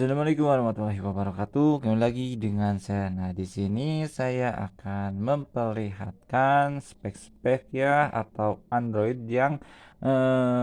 Assalamualaikum warahmatullahi wabarakatuh. Kembali lagi dengan saya. Nah, di sini saya akan memperlihatkan spek-spek ya atau Android yang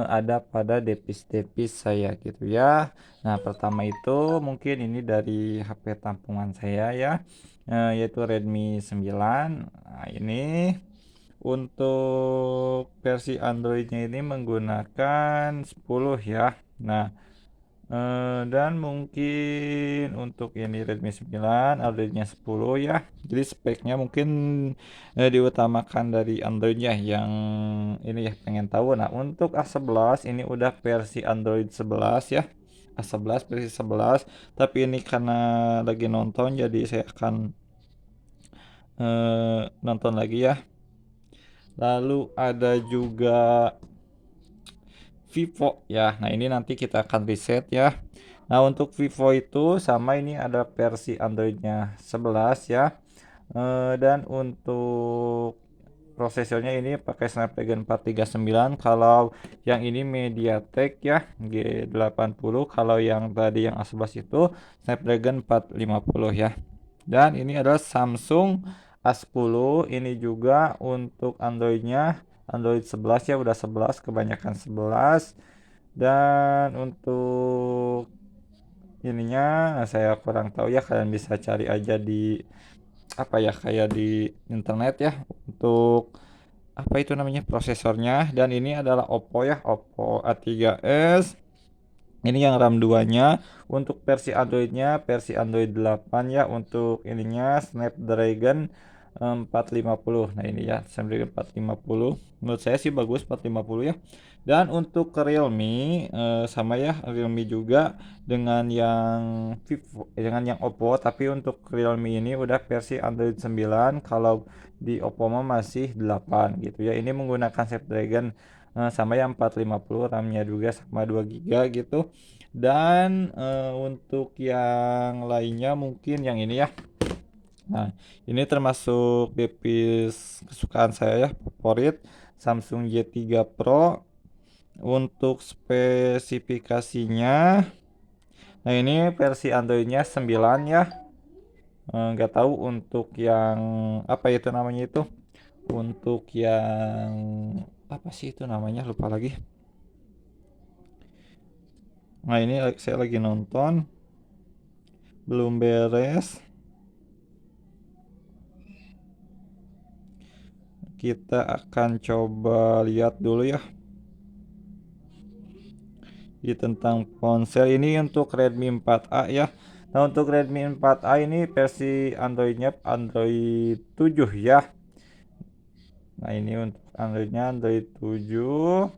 ada pada device-device saya gitu ya. Nah, pertama itu mungkin ini dari HP tampungan saya ya, yaitu Redmi 9. Nah, ini untuk versi Androidnya ini menggunakan 10 ya. Nah, dan mungkin untuk ini Redmi 9 Androidnya 10 ya, jadi speknya mungkin diutamakan dari Androidnya yang ini ya, pengen tahu. Nah, untuk A11 ini udah versi Android 11 ya, A11 versi 11, tapi ini karena lagi nonton jadi saya akan nonton lagi ya. Lalu ada juga Vivo ya. Nah, ini nanti kita akan reset ya. Nah, untuk Vivo itu sama, ini ada versi Androidnya 11 ya. Dan untuk prosesornya ini pakai Snapdragon 439. Kalau yang ini MediaTek ya, G80. Kalau yang tadi yang A11 itu Snapdragon 450 ya. Dan ini adalah Samsung A10. Ini juga untuk Androidnya Android 11 ya, udah 11, kebanyakan 11. Dan untuk ininya saya kurang tahu ya, kalian bisa cari aja di apa ya, kayak di internet ya, untuk apa itu namanya prosesornya. Dan ini adalah Oppo ya, Oppo A3s. Ini yang RAM 2 nya. Untuk versi Androidnya versi Android 8 ya. Untuk ininya Snapdragon 450. Nah, ini ya Snapdragon 450, menurut saya sih bagus 450 ya. Dan untuk ke Realme sama ya, Realme juga dengan yang Vivo, dengan yang Oppo, tapi untuk Realme ini udah versi Android 9. Kalau di Oppo mah masih 8 gitu ya. Ini menggunakan Snapdragon sama yang 450, RAM-nya juga sama 2 GB gitu. Dan untuk yang lainnya mungkin yang ini ya. Nah, ini termasuk device kesukaan saya ya, favorit, Samsung J3 Pro. Untuk spesifikasinya, nah ini versi Androidnya 9 ya. Nggak tahu untuk yang apa itu namanya itu. Untuk yang apa sih itu namanya, lupa lagi. Nah, ini saya lagi nonton, belum beres. Kita akan coba lihat dulu ya di tentang ponsel ini untuk Redmi 4A ya. Nah, untuk Redmi 4A ini versi Androidnya Android 7 ya. Nah, ini untuk Androidnya Android 7.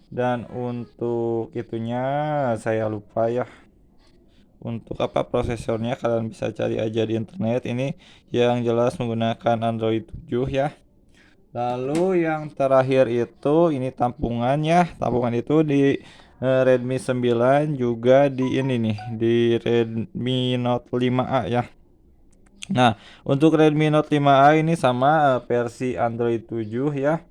Dan untuk itunya saya lupa ya. Untuk apa prosesornya kalian bisa cari aja di internet. Ini yang jelas menggunakan Android 7 ya. Lalu yang terakhir itu ini tampungannya. Tampungan itu di Redmi 9, juga di ini nih, di Redmi Note 5A ya. Nah, untuk Redmi Note 5A ini sama versi Android 7 ya.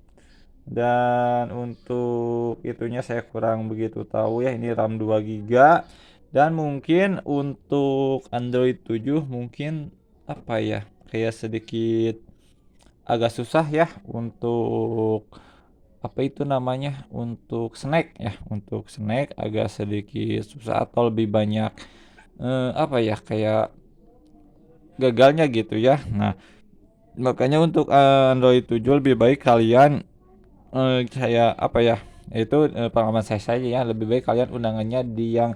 Dan untuk itunya saya kurang begitu tahu ya. Ini RAM 2 GB. Dan mungkin untuk Android 7 mungkin apa ya, kayak sedikit agak susah ya untuk apa itu namanya, untuk snack ya. Untuk snack agak sedikit susah atau lebih banyak apa ya, kayak gagalnya gitu ya. Nah, makanya untuk Android 7 lebih baik kalian kayak apa ya, itu pengalaman saya saja ya, lebih baik kalian undangannya di yang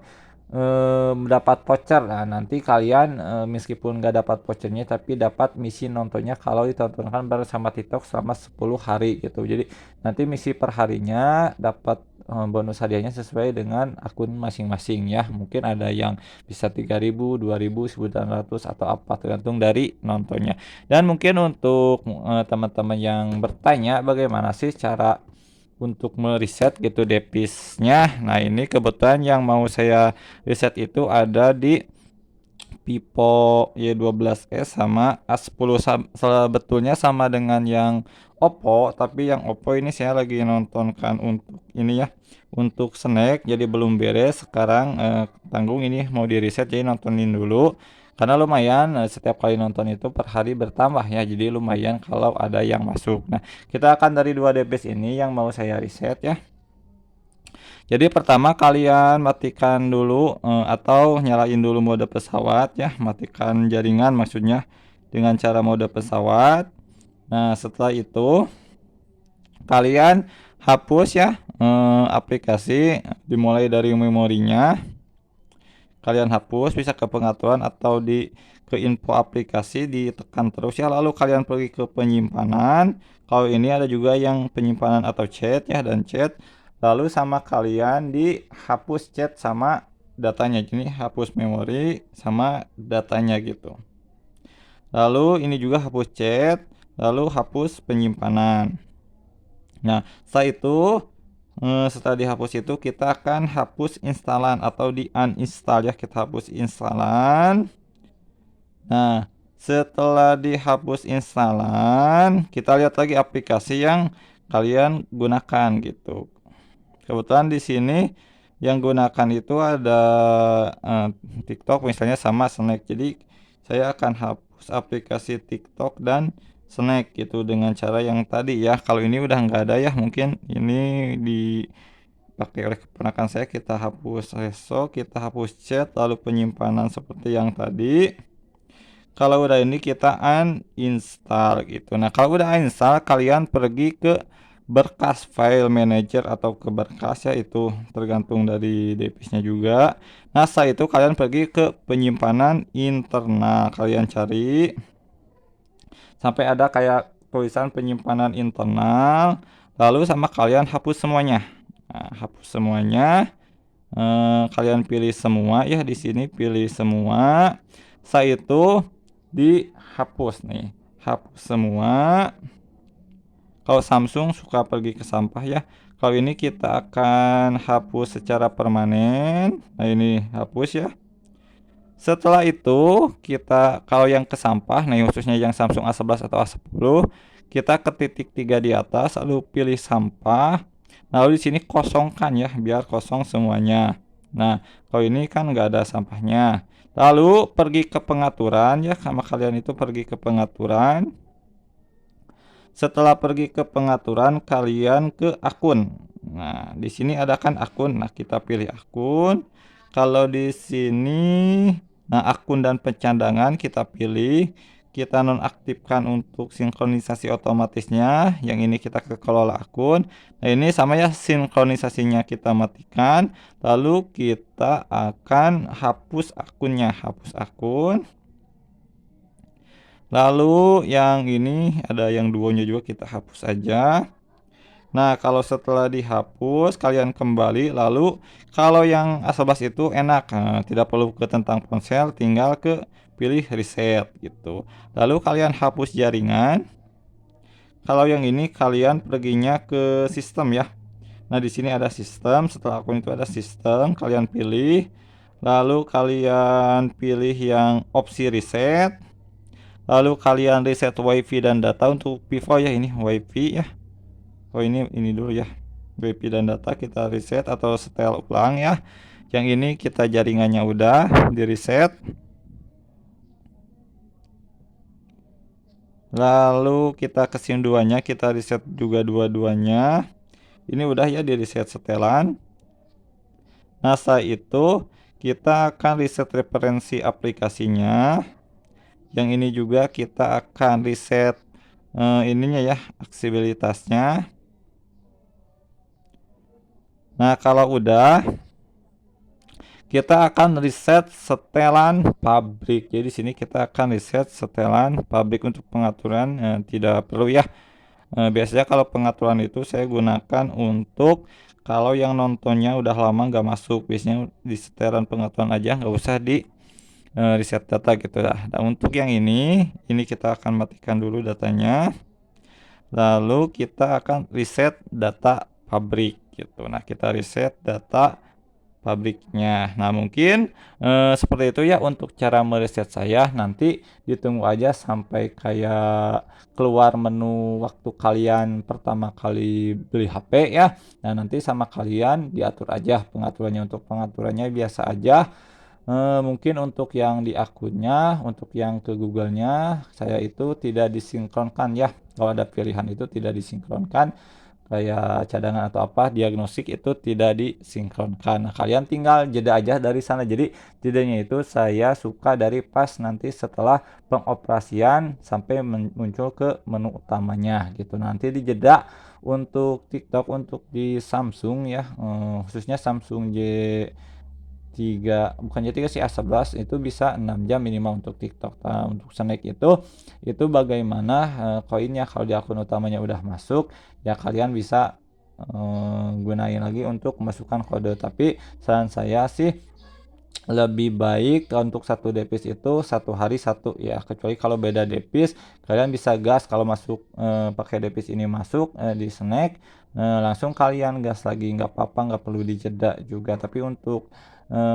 mendapat voucher. Nah, nanti kalian meskipun nggak dapat vouchernya tapi dapat misi nontonnya kalau ditontonkan bersama TikTok selama 10 hari gitu. Jadi nanti misi per harinya dapat bonus hadiahnya sesuai dengan akun masing-masing ya. Mungkin ada yang bisa 3.000, 2.000, 1.800 atau apa, tergantung dari nontonnya. Dan mungkin untuk teman-teman yang bertanya bagaimana sih cara untuk mereset gitu device-nya. Nah, ini kebetulan yang mau saya reset itu ada di Vivo Y12s sama A10. Sebetulnya sama dengan yang Oppo, tapi yang Oppo ini saya lagi nontonkan untuk ini ya, untuk snack jadi belum beres sekarang, tanggung ini mau di-reset jadi nontonin dulu. Karena lumayan, setiap kali nonton itu per hari bertambah ya, jadi lumayan kalau ada yang masuk. Nah, kita akan dari 2 device ini yang mau saya reset ya. Jadi pertama kalian matikan dulu, atau nyalain dulu mode pesawat ya, matikan jaringan maksudnya dengan cara mode pesawat. Nah, setelah itu kalian hapus ya, aplikasi dimulai dari memorinya. Kalian hapus, bisa ke pengaturan atau ke info aplikasi ditekan terus ya, lalu kalian pergi ke penyimpanan. Kalau ini ada juga yang penyimpanan atau chat ya, dan chat. Lalu sama kalian dihapus chat sama datanya, jadi hapus memori sama datanya gitu. Lalu ini juga hapus chat, lalu hapus penyimpanan. Nah, setelah itu setelah dihapus itu kita akan hapus instalan atau di uninstall ya, kita hapus instalan. Nah, setelah dihapus instalan, kita lihat lagi aplikasi yang kalian gunakan gitu. Kebetulan di sini yang gunakan itu ada TikTok misalnya sama Snack. Jadi saya akan hapus aplikasi TikTok dan Snack gitu dengan cara yang tadi ya. Kalau ini udah nggak ada ya, mungkin ini dipakai oleh keponakan saya. Kita hapus reso, kita hapus chat, lalu penyimpanan seperti yang tadi. Kalau udah ini kita uninstall gitu. Nah, kalau udah uninstall kalian pergi ke berkas file manager atau ke berkas ya, itu tergantung dari device-nya juga. Nah, setelah itu kalian pergi ke penyimpanan internal, kalian cari sampai ada kayak tulisan penyimpanan internal, lalu sama kalian hapus semuanya. Nah, hapus semuanya. Kalian pilih semua ya, di sini pilih semua. Setelah itu dihapus nih, hapus semua. Kalau Samsung suka pergi ke sampah ya. Kalau ini kita akan hapus secara permanen. Nah, ini hapus ya. Setelah itu kita kalau yang ke sampah, nah khususnya yang Samsung A11 atau A10, kita ke titik 3 di atas lalu pilih sampah. Lalu di sini kosongkan ya, biar kosong semuanya. Nah, kalau ini kan nggak ada sampahnya. Lalu pergi ke pengaturan ya, sama kalian itu pergi ke pengaturan. Setelah pergi ke pengaturan, kalian ke akun. Nah, di sini ada kan akun. Nah, kita pilih akun. Kalau di sini, nah akun dan pencandangan kita pilih. Kita nonaktifkan untuk sinkronisasi otomatisnya. Yang ini kita ke kelola akun. Nah, ini sama ya, sinkronisasinya kita matikan. Lalu kita akan hapus akunnya. Hapus akun. Lalu yang ini ada yang duonya juga, kita hapus aja. Nah, kalau setelah dihapus kalian kembali, lalu kalau yang A11 itu enak, tidak perlu ke tentang ponsel, tinggal ke pilih reset gitu. Lalu kalian hapus jaringan. Kalau yang ini kalian perginya ke sistem ya. Nah, di sini ada sistem, setelah akun itu ada sistem, kalian pilih. Lalu kalian pilih yang opsi reset. Lalu kalian reset wifi dan data untuk Vivo ya, ini wifi ya. Oh, ini dulu ya. Wifi dan data kita reset atau setel ulang ya. Yang ini kita jaringannya udah di reset. Lalu kita ke SIM 2-nya kita reset juga dua-duanya. Ini udah ya di reset setelan. Nah, setelah itu kita akan reset referensi aplikasinya. Yang ini juga kita akan reset ininya ya, aksesibilitasnya. Nah, kalau udah kita akan reset setelan pabrik. Jadi sini kita akan reset setelan pabrik untuk pengaturan tidak perlu ya. Biasanya kalau pengaturan itu saya gunakan untuk kalau yang nontonnya udah lama nggak masuk. Biasanya di setelan pengaturan aja, nggak usah di reset data gitu lah. Dan untuk yang ini kita akan matikan dulu datanya. Lalu kita akan reset data pabrik gitu. Nah, kita reset data pabriknya. Nah mungkin, seperti itu ya untuk cara mereset saya, nanti ditunggu aja sampai kayak keluar menu waktu kalian pertama kali beli HP ya. Nah nanti sama kalian diatur aja pengaturannya, untuk pengaturannya biasa aja. Mungkin untuk yang di akunnya, untuk yang ke Google-nya, saya itu tidak disinkronkan ya. Kalau ada pilihan itu tidak disinkronkan, kayak cadangan atau apa, diagnostik itu tidak disinkronkan. Nah, kalian tinggal jeda aja dari sana. Jadi jedanya itu saya suka dari pas nanti setelah pengoperasian sampai muncul ke menu utamanya gitu. Nanti di jeda untuk TikTok, untuk di Samsung ya, khususnya Samsung J3, bukan J3 sih, A11, itu bisa 6 jam minimal untuk TikTok. Nah, untuk snack itu bagaimana koinnya, kalau di akun utamanya udah masuk ya kalian bisa gunain lagi untuk memasukkan kode. Tapi saran saya sih lebih baik untuk satu device itu satu hari satu ya, kecuali kalau beda device kalian bisa gas. Kalau masuk pakai device ini masuk di snack, langsung kalian gas lagi, nggak apa-apa, nggak perlu dijeda juga. Tapi untuk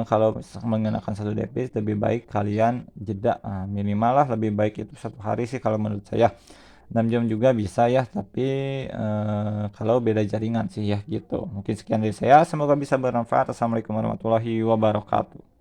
kalau menggunakan satu device lebih baik kalian jeda, minimal lah, lebih baik itu satu hari sih kalau menurut saya. 6 jam juga bisa ya, tapi kalau beda jaringan sih ya gitu. Mungkin sekian dari saya, semoga bisa bermanfaat. Assalamualaikum warahmatullahi wabarakatuh.